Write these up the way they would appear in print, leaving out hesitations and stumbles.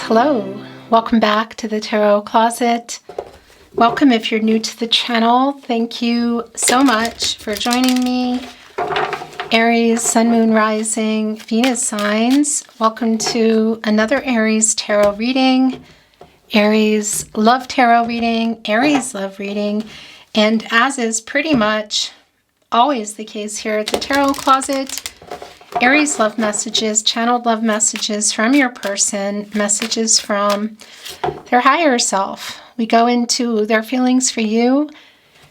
Hello, welcome back to the Tarot Closet. Welcome if you're new to the channel. Thank you so much for joining me. Aries, Sun, Moon, Rising, Venus signs. Welcome to another Aries Tarot reading. Aries Love Tarot reading, Aries Love Reading. And as is pretty much always the case here at the Tarot Closet, Aries love messages, channeled love messages from your person, messages from their higher self. We go into their feelings for you,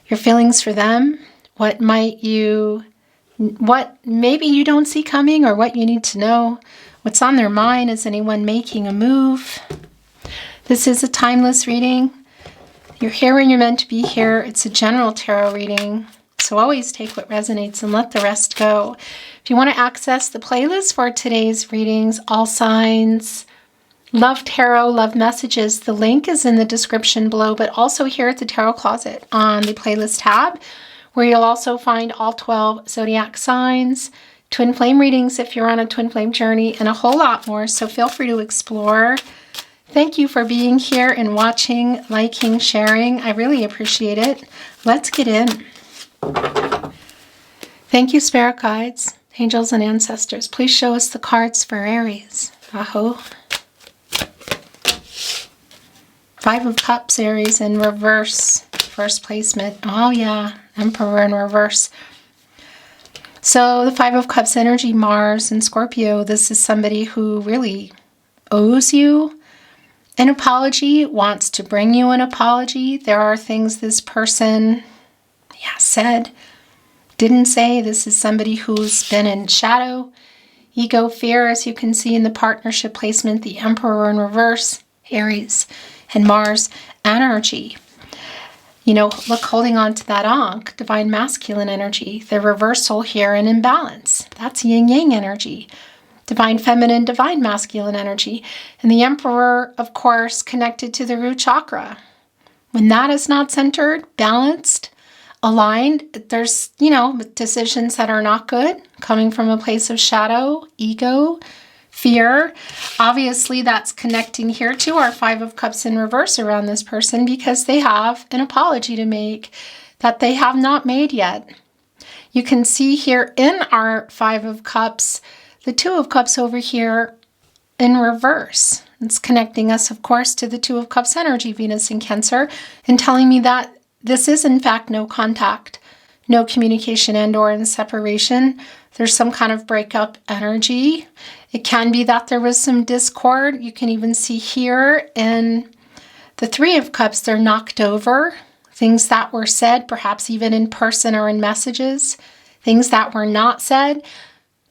your feelings for them, what maybe you don't see coming or what you need to know, what's on their mind. Is anyone making a move? This is a timeless reading. You're here when you're meant to be here. It's a general tarot reading. So always take what resonates and let the rest go. If you want to access the playlist for today's readings, all signs, love tarot, love messages, the link is in the description below, but also here at the Tarot Closet on the playlist tab, where you'll also find all 12 zodiac signs, twin flame readings if you're on a twin flame journey, and a whole lot more. So feel free to explore. Thank you for being here and watching, liking, sharing. I really appreciate it. Let's get in. Thank you, spirit guides, angels, and ancestors. Please show us the cards for Aries. Aho. Five of Cups, Aries in reverse, first placement. Oh yeah, Emperor in reverse. So the Five of Cups energy, Mars and Scorpio. This is somebody who really owes you an apology, wants to bring you an apology. There are things this person said, didn't say. This is somebody who's been in shadow, ego, fear, as you can see in the partnership placement, the Emperor in reverse, Aries and Mars energy. You know, look, holding on to that Ankh, divine masculine energy, the reversal here and imbalance. That's yin yang energy. Divine feminine, divine masculine energy. And the Emperor, of course, connected to the root chakra. When that is not centered, balanced, aligned, there's, decisions that are not good, coming from a place of shadow, ego, fear. Obviously, that's connecting here to our Five of Cups in reverse around this person because they have an apology to make that they have not made yet. You can see here in our Five of Cups, the Two of Cups over here in reverse. It's connecting us, of course, to the Two of Cups energy, Venus in Cancer, and telling me that this is, in fact, no contact, no communication and or in separation. There's some kind of breakup energy. It can be that there was some discord. You can even see here in the Three of Cups, they're knocked over. Things that were said, perhaps even in person or in messages. Things that were not said.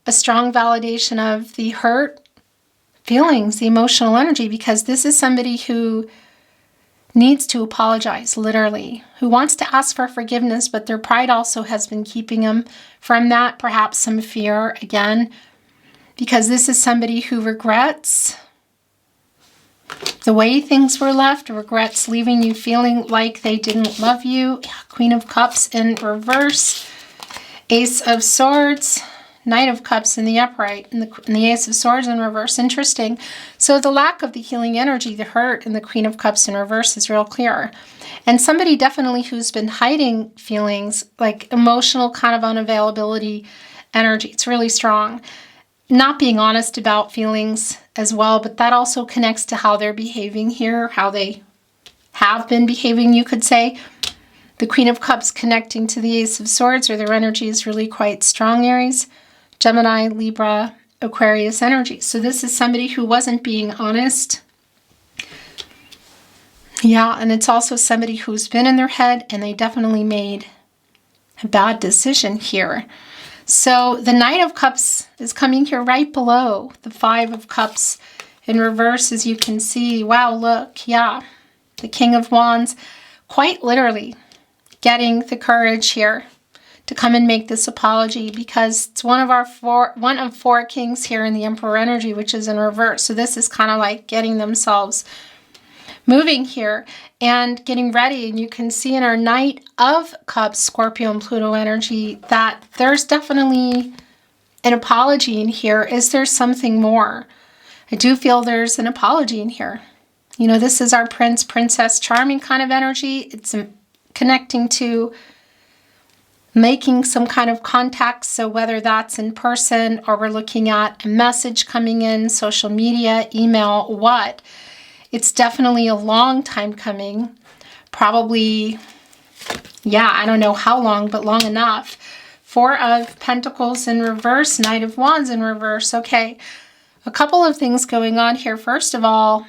A strong validation of the hurt feelings, the emotional energy, because this is somebody who needs to apologize, literally, who wants to ask for forgiveness, but their pride also has been keeping them from that, perhaps some fear, again, because this is somebody who regrets the way things were left, regrets leaving you feeling like they didn't love you. Queen of Cups in reverse, Ace of Swords, Knight of Cups in the upright, and the Ace of Swords in reverse. Interesting. So the lack of the healing energy, the hurt, and the Queen of Cups in reverse is real clear. And somebody definitely who's been hiding feelings, like emotional kind of unavailability energy. It's really strong. Not being honest about feelings as well, but that also connects to how they're behaving here, how they have been behaving, you could say. The Queen of Cups connecting to the Ace of Swords, or their energy is really quite strong, Aries. Gemini, Libra, Aquarius energy. So this is somebody who wasn't being honest. Yeah, and it's also somebody who's been in their head and they definitely made a bad decision here. So the Knight of Cups is coming here right below the Five of Cups in reverse, as you can see. Wow, look, yeah. The King of Wands, quite literally getting the courage here to come and make this apology, because it's one of four kings here in the Emperor energy, which is in reverse. So this is kind of like getting themselves moving here and getting ready. And you can see in our Knight of Cups, Scorpio and Pluto energy, that there's definitely an apology in here. Is there something more? I do feel there's an apology in here. You know, this is our prince, princess, charming kind of energy. It's connecting to making some kind of contact. So whether that's in person or we're looking at a message coming in, social media, email, what, it's definitely a long time coming. Probably, yeah, I don't know how long, but long enough. Four of Pentacles in reverse, Knight of Wands in reverse. Okay, a couple of things going on here. First of all,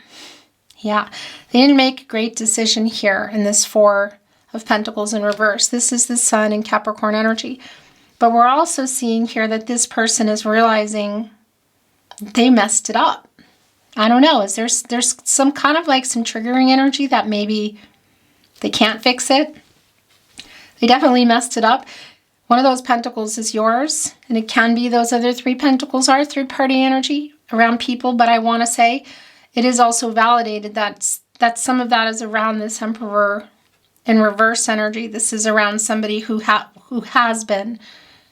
yeah, they didn't make a great decision here in this Four of Pentacles in reverse. This is the Sun in Capricorn energy. But we're also seeing here that this person is realizing they messed it up. I don't know. There's some kind of like some triggering energy that maybe they can't fix it. They definitely messed it up. One of those pentacles is yours, and it can be those other three pentacles are third-party energy around people, but I want to say it is also validated that some of that is around this Emperor in reverse energy. This is around somebody who has been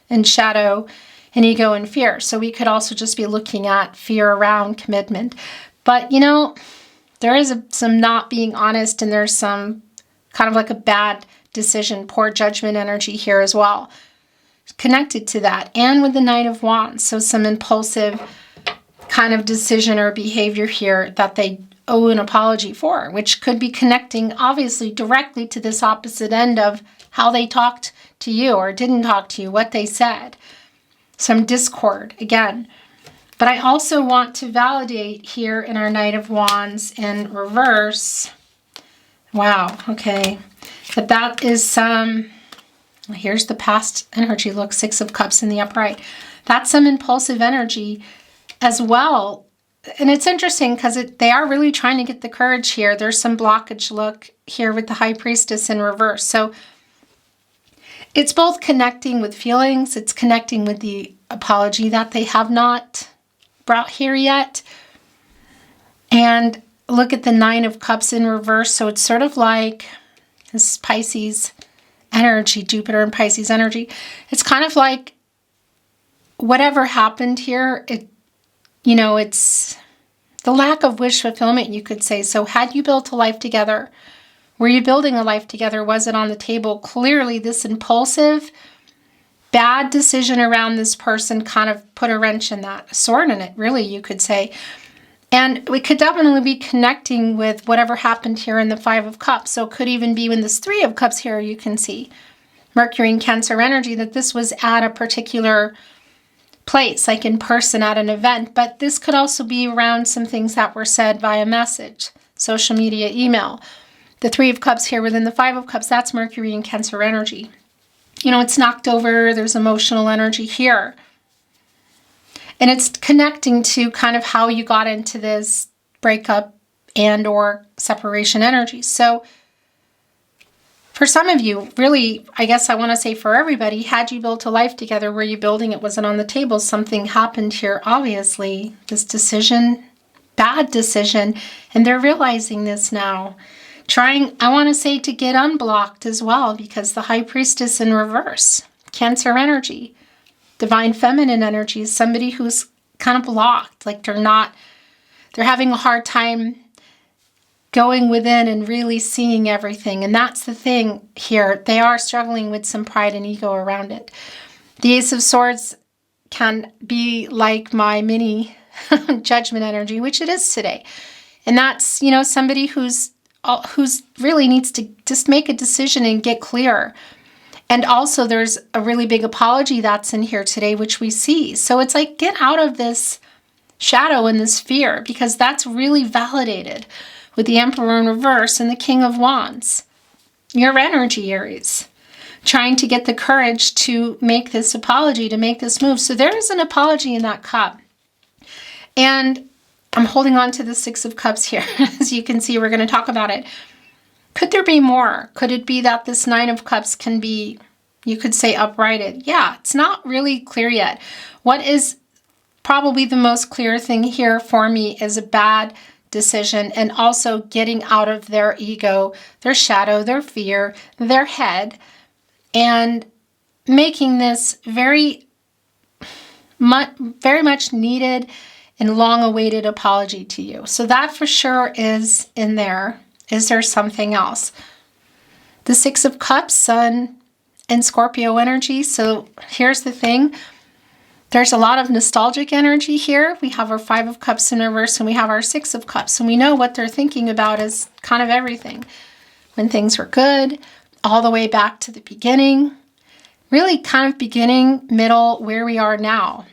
in shadow and ego and fear. So we could also just be looking at fear around commitment. But, you know, there is some not being honest, and there's some kind of like a bad decision, poor judgment energy here as well, connected to that. And with the Knight of Wands, so some impulsive kind of decision or behavior here that they owe an apology for, which could be connecting obviously directly to this opposite end of how they talked to you or didn't talk to you, what they said. Some discord again. But I also want to validate here in our Knight of Wands in reverse. Wow, okay. That is some, here's the past energy. Look, Six of Cups in the upright. That's some impulsive energy as well. And it's interesting because they are really trying to get the courage here. There's some blockage, look, here with the High Priestess in reverse. So it's both connecting with feelings. It's connecting with the apology that they have not brought here yet. And look at the Nine of Cups in reverse. So it's sort of like this Pisces energy, Jupiter and Pisces energy. It's kind of like whatever happened here, it's the lack of wish fulfillment, you could say. So had you built a life together? Were you building a life together? Was it on the table? Clearly, this impulsive, bad decision around this person kind of put a wrench in that, a sword in it, really, you could say. And we could definitely be connecting with whatever happened here in the Five of Cups. So it could even be in this Three of Cups here, you can see Mercury and Cancer energy, that this was at a particular place, like in person at an event. But this could also be around some things that were said via message, social media, email. The Three of Cups here within the Five of Cups, that's Mercury and Cancer energy. You know, it's knocked over, there's emotional energy here. And it's connecting to kind of how you got into this breakup and or separation energy. So for some of you, really, I guess I want to say for everybody, had you built a life together, were you building it, wasn't on the table, something happened here, obviously, this decision, bad decision, and they're realizing this now. Trying, I want to say, to get unblocked as well, because the High Priestess in reverse, Cancer energy, Divine Feminine energy is somebody who's kind of blocked, like they're having a hard time going within and really seeing everything. And that's the thing here. They are struggling with some pride and ego around it. The Ace of Swords can be like my mini judgment energy, which it is today. And that's, you know, somebody who's really needs to just make a decision and get clear. And also there's a really big apology that's in here today, which we see. So it's like, get out of this shadow and this fear, because that's really validated with the Emperor in reverse and the King of Wands. Your energy, Aries, trying to get the courage to make this apology, to make this move. So there is an apology in that cup. And I'm holding on to the Six of Cups here. As you can see, we're going to talk about it. Could there be more? Could it be that this Nine of Cups can be, you could say, uprighted? Yeah, it's not really clear yet. What is probably the most clear thing here for me is a bad decision, and also getting out of their ego, their shadow, their fear, their head, and making this very much needed and long-awaited apology to you. So that for sure is in there. Is there something else? The Six of Cups, Sun and Scorpio energy. So here's the thing. There's a lot of nostalgic energy here. We have our Five of Cups in reverse and we have our Six of Cups. And we know what they're thinking about is kind of everything. When things were good, all the way back to the beginning. Really kind of beginning, middle, where we are now.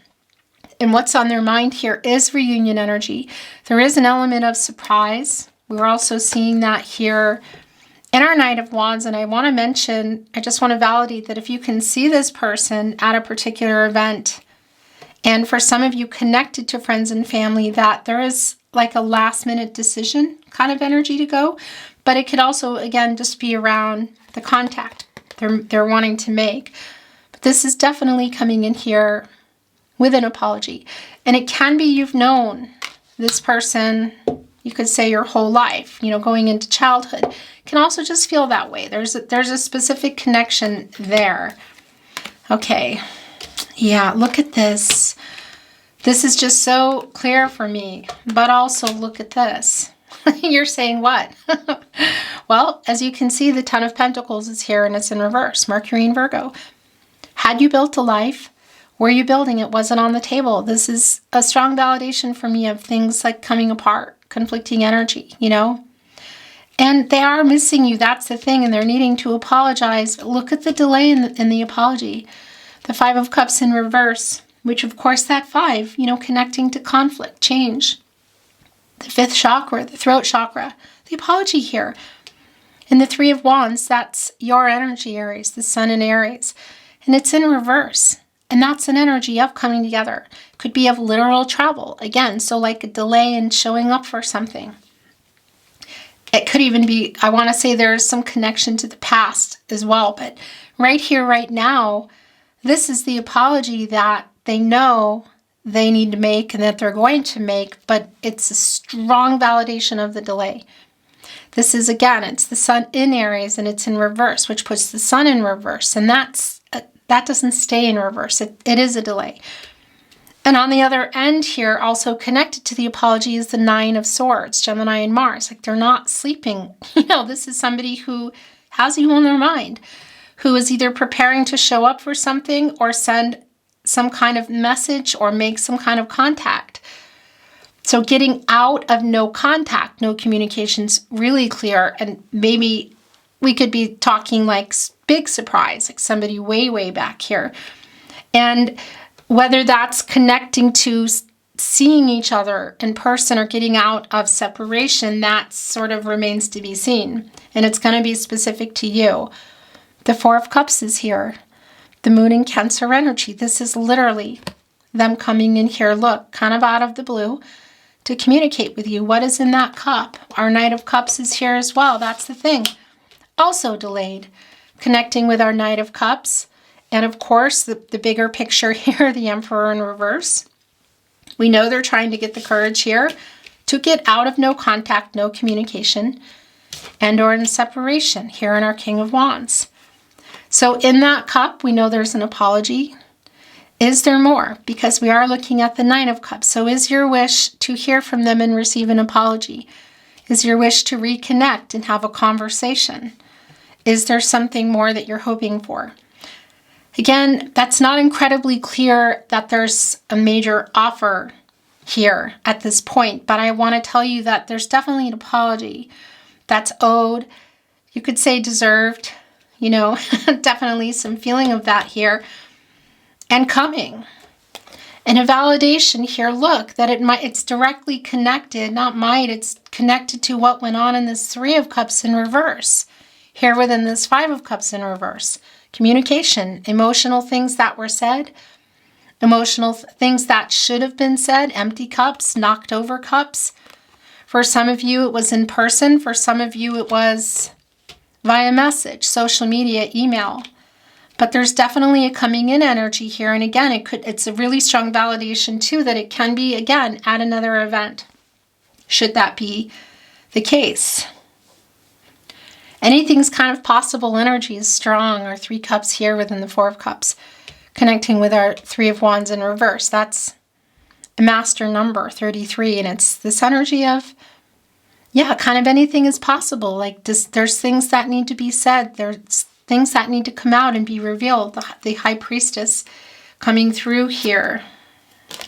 And what's on their mind here is reunion energy. There is an element of surprise. We're also seeing that here in our Knight of Wands. And I want to mention, I just want to validate that if you can see this person at a particular event, and for some of you connected to friends and family, that there is like a last minute decision kind of energy to go. But it could also, again, just be around the contact they're wanting to make. But this is definitely coming in here with an apology. And it can be you've known this person, you could say your whole life, going into childhood. It can also just feel that way. There's a specific connection there. Okay. Yeah, look at this. This is just so clear for me. But also look at this. You're saying what? Well, as you can see, the Ten of Pentacles is here and it's in reverse. Mercury and Virgo. Had you built a life? Were you building? It wasn't on the table. This is a strong validation for me of things like coming apart, conflicting energy, And they are missing you. That's the thing. And they're needing to apologize. Look at the delay in the apology. The Five of Cups in reverse, which of course that five, connecting to conflict, change. The fifth chakra, the throat chakra, the apology here. And the Three of Wands, that's your energy, Aries, the Sun in Aries. And it's in reverse. And that's an energy of coming together. Could be of literal travel. Again, so like a delay in showing up for something. It could even be, I want to say there's some connection to the past as well. But right here, right now, this is the apology that they know they need to make and that they're going to make. But it's a strong validation of the delay. This is, again, it's the Sun in Aries and it's in reverse, which puts the Sun in reverse. And that doesn't stay in reverse. It is a delay. And on the other end here, also connected to the apology is the Nine of Swords, Gemini and Mars. Like they're not sleeping. This is somebody who has you on their mind, who is either preparing to show up for something or send some kind of message or make some kind of contact. So getting out of no contact, no communication's really clear. And maybe we could be talking like big surprise, like somebody way, way back here. And whether that's connecting to seeing each other in person or getting out of separation, that sort of remains to be seen. And it's going to be specific to you. The Four of Cups is here. The Moon in Cancer energy. This is literally them coming in here, look, kind of out of the blue to communicate with you. What is in that cup? Our Knight of Cups is here as well. That's the thing. Also delayed. Connecting with our Knight of Cups. And of course, the bigger picture here, the Emperor in reverse. We know they're trying to get the courage here to get out of no contact, no communication, and or in separation here in our King of Wands. So in that cup, we know there's an apology. Is there more? Because we are looking at the Nine of Cups. So is your wish to hear from them and receive an apology? Is your wish to reconnect and have a conversation? Is there something more that you're hoping for? Again, that's not incredibly clear that there's a major offer here at this point, but I want to tell you that there's definitely an apology that's owed. You could say deserved, definitely some feeling of that here. And coming. And a validation here, look, that it's directly connected, it's connected to what went on in this Three of Cups in reverse. Here within this Five of Cups in reverse. Communication, emotional things that were said, emotional things that should have been said, empty cups, knocked over cups. For some of you, it was in person. For some of you, it was via message, social media, email. But there's definitely a coming in energy here. And again, it's a really strong validation too that it can be, again, at another event, should that be the case. Anything's kind of possible energy is strong. Our Three Cups here within the Four of Cups, connecting with our Three of Wands in reverse. That's the master number, 33. And it's this energy of, yeah, kind of anything is possible. Like there's things that need to be said. There's things that need to come out and be revealed. The High Priestess coming through here.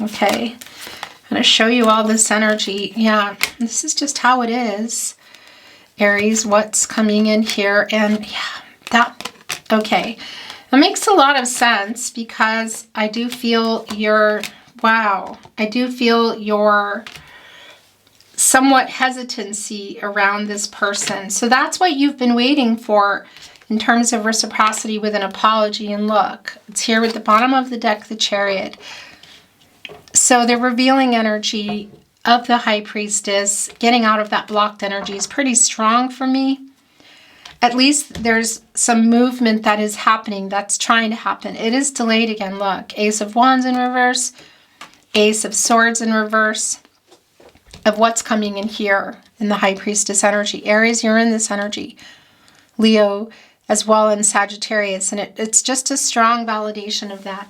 Okay. I'm going to show you all this energy. Yeah, this is just how it is. Aries, what's coming in here. And yeah, okay. That makes a lot of sense because I do feel I do feel your somewhat hesitancy around this person. So that's what you've been waiting for in terms of reciprocity with an apology. And look, it's here with the bottom of the deck, the Chariot. So the revealing energy of the High Priestess, getting out of that blocked energy is pretty strong for me. At least there's some movement that is happening, that's trying to happen. It is delayed again, look. Ace of Wands in reverse, Ace of Swords in reverse, of what's coming in here in the High Priestess energy. Aries, you're in this energy. Leo as well, and Sagittarius. And it's just a strong validation of that.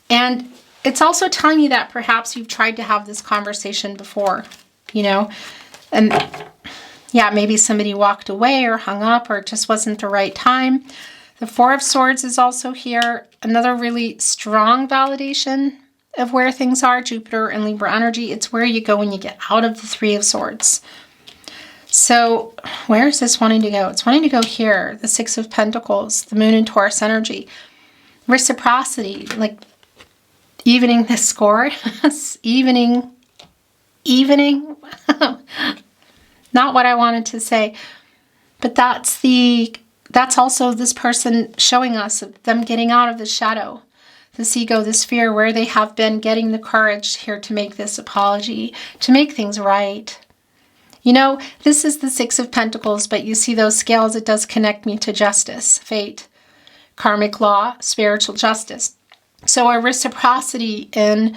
And it's also telling you that perhaps you've tried to have this conversation before, you know, and yeah, maybe somebody walked away or hung up or it just wasn't the right time. The Four of Swords is also here. Another really strong validation of where things are, Jupiter and Libra energy. It's where you go when you get out of the Three of Swords. So where is this wanting to go? It's wanting to go here. The Six of Pentacles, the Moon and Taurus energy. Reciprocity, like evening the score. evening. Not what I wanted to say. But that's also this person showing us them getting out of the shadow. This ego, this fear, where they have been, getting the courage here to make this apology, to make things right. You know, this is the Six of Pentacles, but you see those scales, it does connect me to justice, fate, karmic law, spiritual justice. So a reciprocity in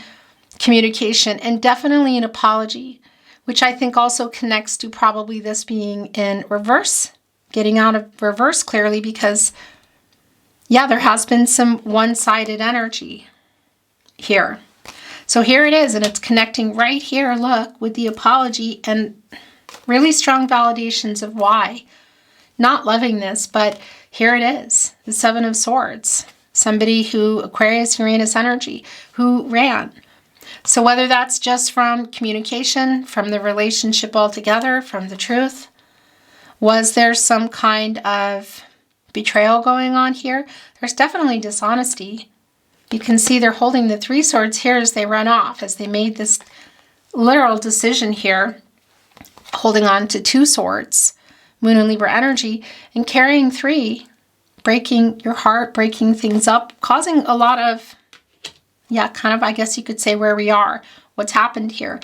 communication and definitely an apology, which I think also connects to probably this being in reverse, getting out of reverse clearly because, yeah, there has been some one-sided energy here. So here it is, and it's connecting right here, look, with the apology and really strong validations of why. Not loving this, but here it is, the Seven of Swords. Somebody who, Aquarius, Uranus energy, who ran. So whether that's just from communication, from the relationship altogether, from the truth, was there some kind of betrayal going on here? There's definitely dishonesty. You can see they're holding the Three Swords here as they run off, as they made this literal decision here, holding on to Two Swords, Moon and Libra energy, and carrying three, breaking your heart, breaking things up, causing a lot of, yeah, kind of, I guess you could say where we are, what's happened here,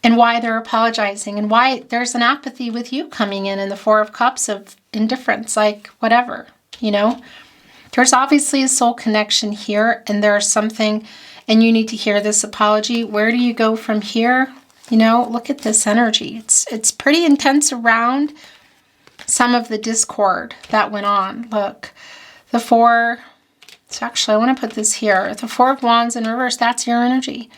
and why they're apologizing, and why there's an apathy with you coming in the Four of Cups of indifference, like whatever, you know. There's obviously a soul connection here, and there's something, and you need to hear this apology. Where do you go from here? You know, look at this energy. It's pretty intense around some of the discord that went on. Look, the Four, so actually I want to put this here. The Four of Wands in reverse, that's your energy.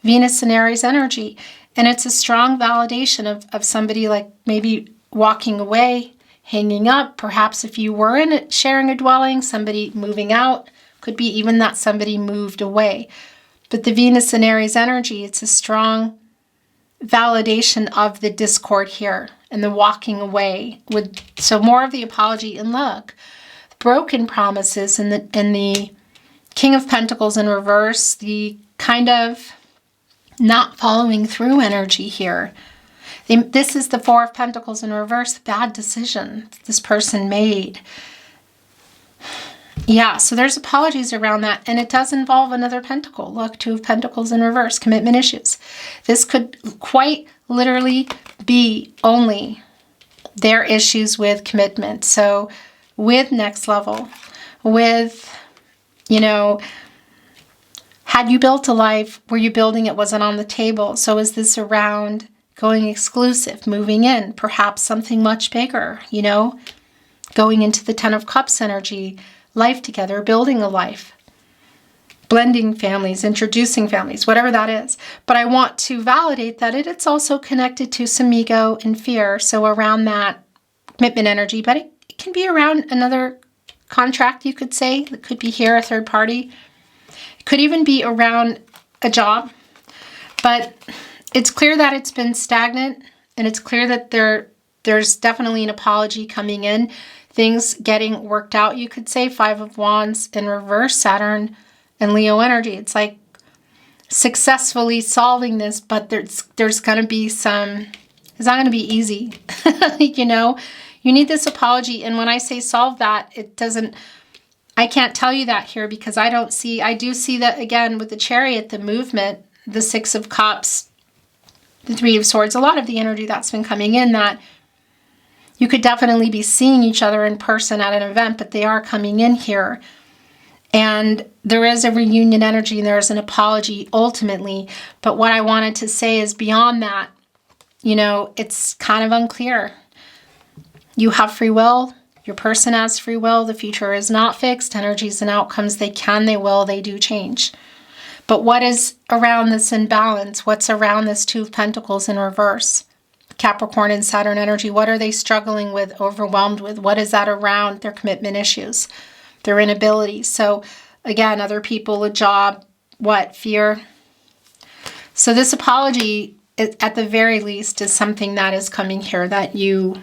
Venus and Aries energy. And it's a strong validation of somebody like maybe walking away, hanging up. Perhaps if you were in it, sharing a dwelling, somebody moving out. Could be even that somebody moved away. But the Venus and Aries energy, it's a strong validation of the discord here and the walking away. So more of the apology. And look, broken promises and the King of Pentacles in reverse, the kind of not following through energy here. This is the Four of Pentacles in reverse, bad decision this person made. Yeah, so there's apologies around that, and it does involve another pentacle. Look, Two of Pentacles in reverse, commitment issues. This could quite literally be only their issues with commitment. So with next level, with, you know, had you built a life, were you building it, wasn't on the table? So is this around going exclusive, moving in, perhaps something much bigger, you know, going into the Ten of Cups energy, life together, building a life. blending families, introducing families, whatever that is. But I want to validate that it's also connected to some ego and fear. So around that commitment energy, but it can be around another contract, you could say. It could be here, a third party. It could even be around a job. But it's clear that it's been stagnant, and it's clear that there's definitely an apology coming in. Things getting worked out, you could say. 5 of Wands in reverse, Saturn and Leo energy. It's like successfully solving this, but there's going to be some, it's not going to be easy. You know, you need this apology. And when I say solve that, it doesn't, I can't tell you that here because I do see that again with the Chariot, the movement, the 6 of Cups, the 3 of Swords, a lot of the energy that's been coming in, that you could definitely be seeing each other in person at an event, but they are coming in here. And there is a reunion energy and there's an apology ultimately. But what I wanted to say is beyond that, you know, it's kind of unclear. You have free will. Your person has free will. The future is not fixed. Energies and outcomes, they can, they will, they do change. But what is around this imbalance? What's around this 2 of Pentacles in reverse? Capricorn and Saturn energy, what are they struggling with, overwhelmed with? What is that around their commitment issues, their inabilities? So again, other people, a job, what? Fear. So this apology, at the very least, is something that is coming here that you,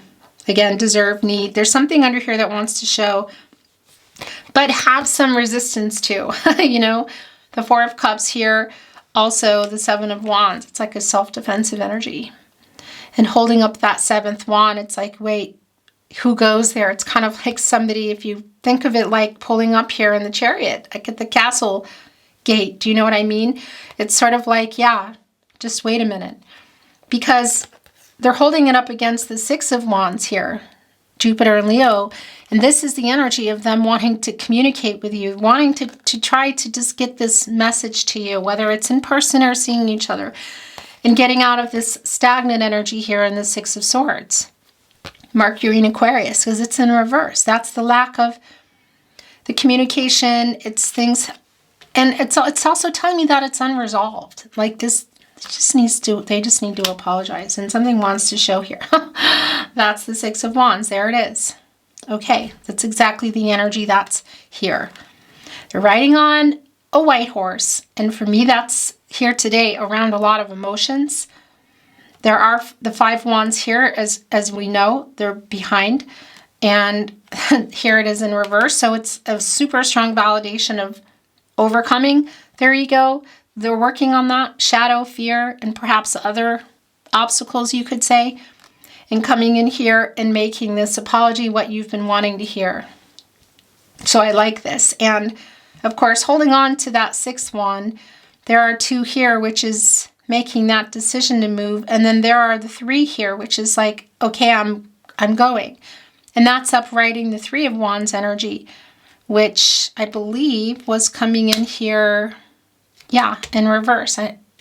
again, deserve, need. There's something under here that wants to show, but have some resistance to, you know, the 4 of Cups here, also the 7 of Wands. It's like a self-defensive energy. And holding up that 7th wand, it's like, wait, who goes there? It's kind of like somebody, if you think of it like pulling up here in the Chariot, like at the castle gate. Do you know what I mean? It's sort of like, yeah, just wait a minute. Because they're holding it up against the 6 of Wands here, Jupiter and Leo. And this is the energy of them wanting to communicate with you, wanting to try to just get this message to you, whether it's in person or seeing each other. And getting out of this stagnant energy here in the 6 of Swords. Mercury in Aquarius, because it's in reverse. That's the lack of the communication. It's things, and it's also telling me that it's unresolved. Like this, they just need to apologize. And something wants to show here. That's the 6 of Wands. There it is. Okay, that's exactly the energy that's here. They're riding on a white horse. And for me, that's here today around a lot of emotions. There are the 5 wands here, as we know, they're behind. And here it is in reverse. So it's a super strong validation of overcoming their ego. They're working on that shadow, fear, and perhaps other obstacles, you could say, and coming in here and making this apology what you've been wanting to hear. So I like this. And of course, holding on to that 6th wand, there are 2 here, which is making that decision to move. And then there are the 3 here, which is like, okay, I'm going. And that's uprighting the 3 of Wands energy, which I believe was coming in here, yeah, in reverse.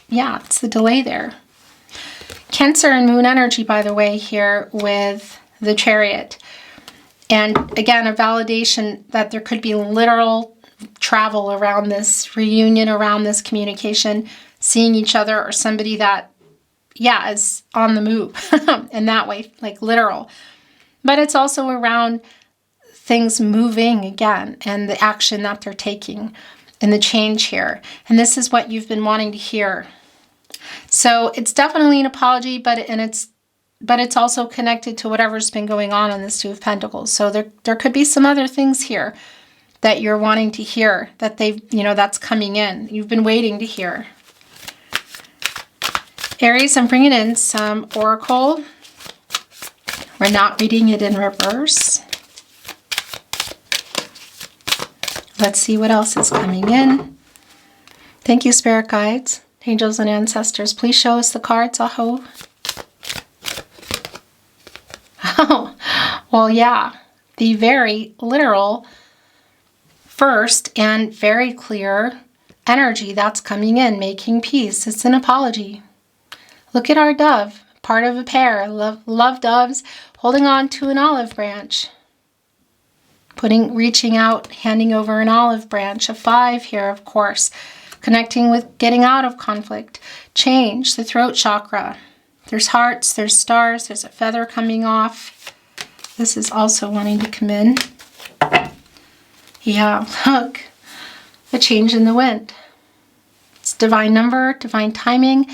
Yeah, it's the delay there. Cancer and Moon energy, by the way, here with the Chariot. And again, a validation that there could be literal travel around this reunion, around this communication, seeing each other, or somebody that, yeah, is on the move in that way, like literal. But it's also around things moving again and the action that they're taking and the change here. And this is what you've been wanting to hear. So it's definitely an apology, but it's also connected to whatever's been going on in this 2 of Pentacles. So there could be some other things here that you're wanting to hear, that that's coming in. You've been waiting to hear. Aries, I'm bringing in some oracle. We're not reading it in reverse. Let's see what else is coming in. Thank you, spirit guides, angels, and ancestors. Please show us the cards, Aho. Oh, well, yeah, the very literal first and very clear energy that's coming in, making peace. It's an apology. Look at our dove, part of a pair. Love doves holding on to an olive branch. reaching out, handing over an olive branch, a 5 here, of course. Connecting with getting out of conflict, change, the throat chakra. There's hearts, there's stars, there's a feather coming off. This is also wanting to come in. Yeah, look, a change in the wind. It's divine number, divine timing.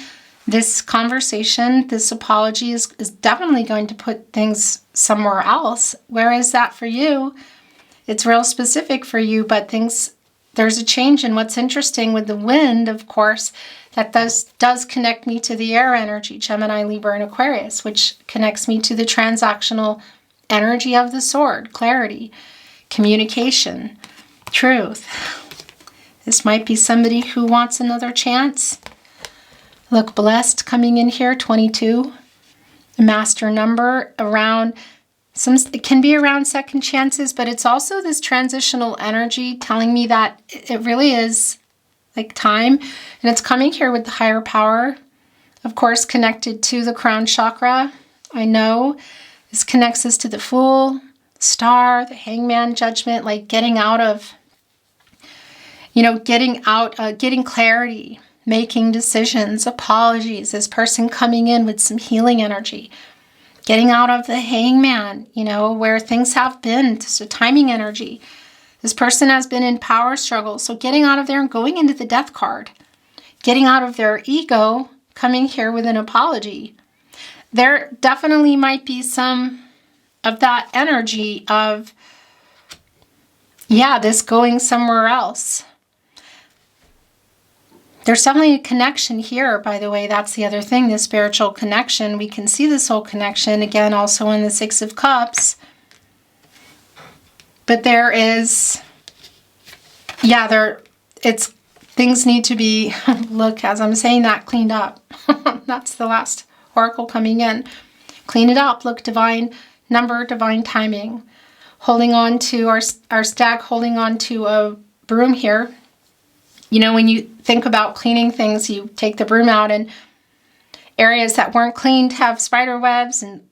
This conversation, this apology is definitely going to put things somewhere else. Where is that for you? It's real specific for you, but there's a change. And what's interesting with the wind, of course, that does connect me to the air energy, Gemini, Libra, and Aquarius, which connects me to the transactional energy of the sword, clarity, communication, truth. This might be somebody who wants another chance. Look, blessed coming in here, 22. The master number around it can be around second chances, but it's also this transitional energy telling me that it really is like time. And it's coming here with the higher power, of course, connected to the crown chakra. I know this connects us to the Fool, Star, the Hangman, Judgment, like getting out of, getting clarity, making decisions, apologies, this person coming in with some healing energy. Getting out of the Hangman, where things have been, just a timing energy. This person has been in power struggle, so getting out of there and going into the Death card. Getting out of their ego, coming here with an apology. There definitely might be some of that energy of, this going somewhere else. There's definitely a connection here, by the way. That's the other thing, the spiritual connection. We can see the soul connection, again, also in the 6 of Cups. But there is, things need to be, look, as I'm saying that, cleaned up. That's the last oracle coming in. Clean it up. Look, divine number, divine timing. Holding on to our stag, holding on to a broom here. When you think about cleaning things, you take the broom out, and areas that weren't cleaned have spider webs and,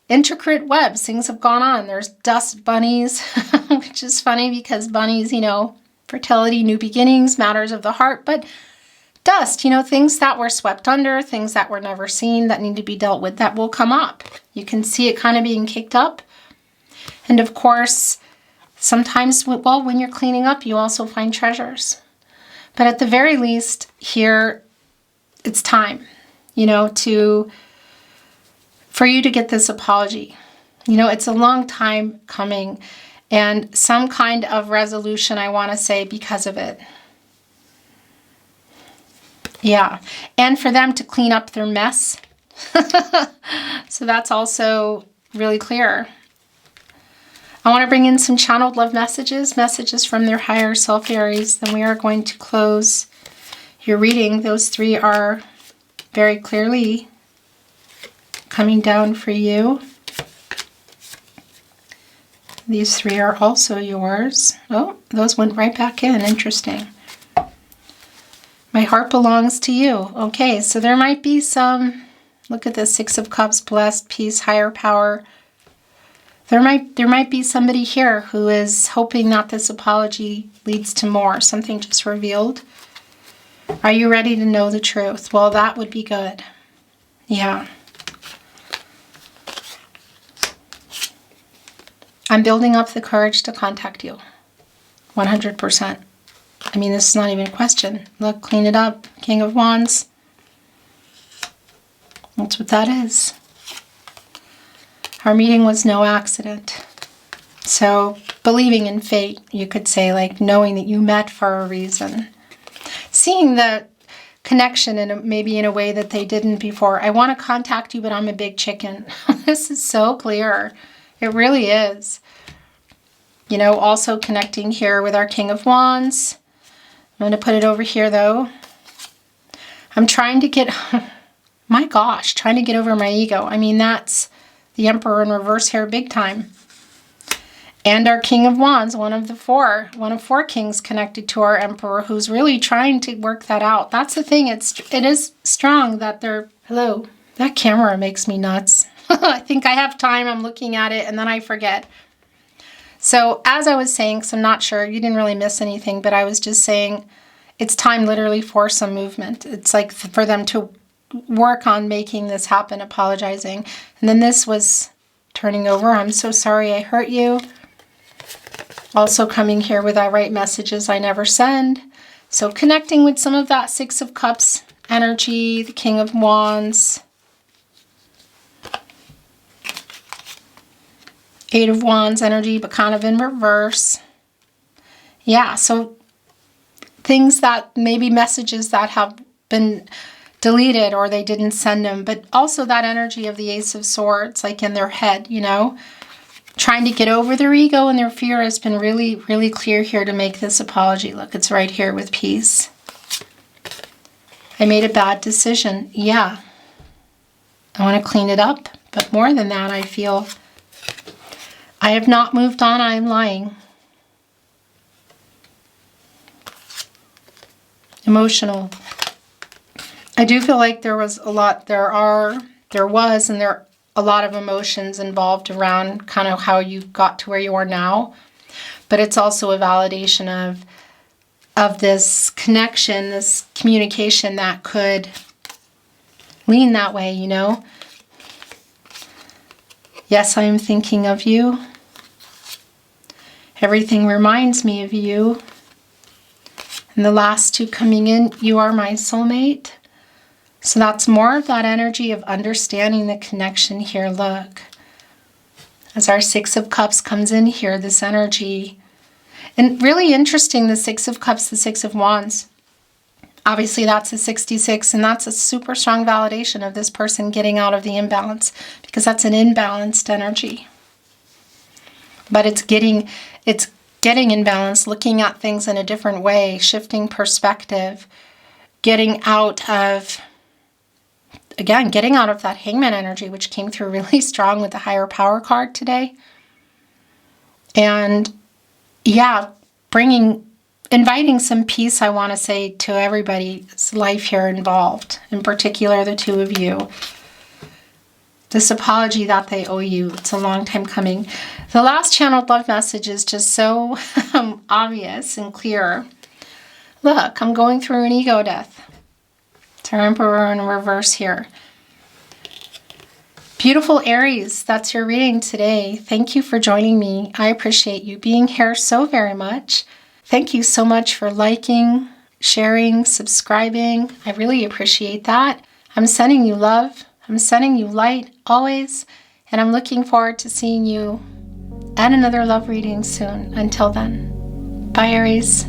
intricate webs. Things have gone on. There's dust bunnies, which is funny because bunnies, fertility, new beginnings, matters of the heart, but dust, things that were swept under, things that were never seen that need to be dealt with, that will come up. You can see it kind of being kicked up. And of course, sometimes, when you're cleaning up, you also find treasures. But at the very least, here, it's time, for you to get this apology. It's a long time coming, and some kind of resolution, I want to say, because of it. Yeah, and for them to clean up their mess. So that's also really clear. I want to bring in some channeled love messages from their higher self, Aries. Then we are going to close your reading. Those 3 are very clearly coming down for you. These 3 are also yours. Oh, those went right back in. Interesting. My heart belongs to you. Okay, so there might be some, look at the 6 of Cups, blessed, peace, higher power. There might be somebody here who is hoping that this apology leads to more, something just revealed. Are you ready to know the truth? Well, that would be good. Yeah. I'm building up the courage to contact you. 100%. I mean, this is not even a question. Look, clean it up. King of Wands. That's what that is. Our meeting was no accident. So believing in fate, you could say, like knowing that you met for a reason. Seeing the connection maybe in a way that they didn't before. I want to contact you, but I'm a big chicken. This is so clear. It really is. Also connecting here with our King of Wands. I'm going to put it over here though. I'm trying to get, trying to get over my ego. I mean, that's the Emperor in reverse here, big time. And our King of Wands, one of 4 kings connected to our Emperor, who's really trying to work that out. That's the thing. It is strong that they're, hello, that camera makes me nuts. I think I have time. I'm looking at it and then I forget. So as I was saying, because I'm not sure, you didn't really miss anything, but I was just saying it's time literally for some movement. It's like for them to work on making this happen, apologizing. And then this was turning over. I'm so sorry I hurt you. Also coming here with I write messages I never send. So connecting with some of that Six of Cups energy, the King of Wands, Eight of Wands energy, but kind of in reverse. Yeah, so things that, maybe messages that have been deleted or they didn't send them, but also that energy of the Ace of Swords, like in their head, you know, trying to get over their ego and their fear has been really, really clear here to make this apology. Look, it's right here with peace. I made a bad decision. Yeah. I want to clean it up, but more than that, I feel I have not moved on. I am lying. Emotional. I do feel like there was a lot, there are a lot of emotions involved around kind of how you got to where you are now. But it's also a validation of this connection, this communication that could lean that way, you know. Yes, I am thinking of you. Everything reminds me of you. And the last two coming in, you are my soulmate. So that's more of that energy of understanding the connection here. Look, as our Six of Cups comes in here, this energy. And really interesting, the Six of Cups, the Six of Wands. Obviously, that's a 66, and that's a super strong validation of this person getting out of the imbalance, because that's an imbalanced energy. But it's getting in balance, looking at things in a different way, shifting perspective, getting out of, again, getting out of that Hangman energy, which came through really strong with the Higher Power card today. And yeah, inviting some peace, I want to say, to everybody's life here involved, in particular the two of you. This apology that they owe you, it's a long time coming. The last channeled love message is just so obvious and clear. Look, I'm going through an ego death. It's our Emperor in reverse here. Beautiful Aries, that's your reading today. Thank you for joining me. I appreciate you being here so very much. Thank you so much for liking, sharing, subscribing. I really appreciate that. I'm sending you love. I'm sending you light always. And I'm looking forward to seeing you at another love reading soon. Until then, bye Aries.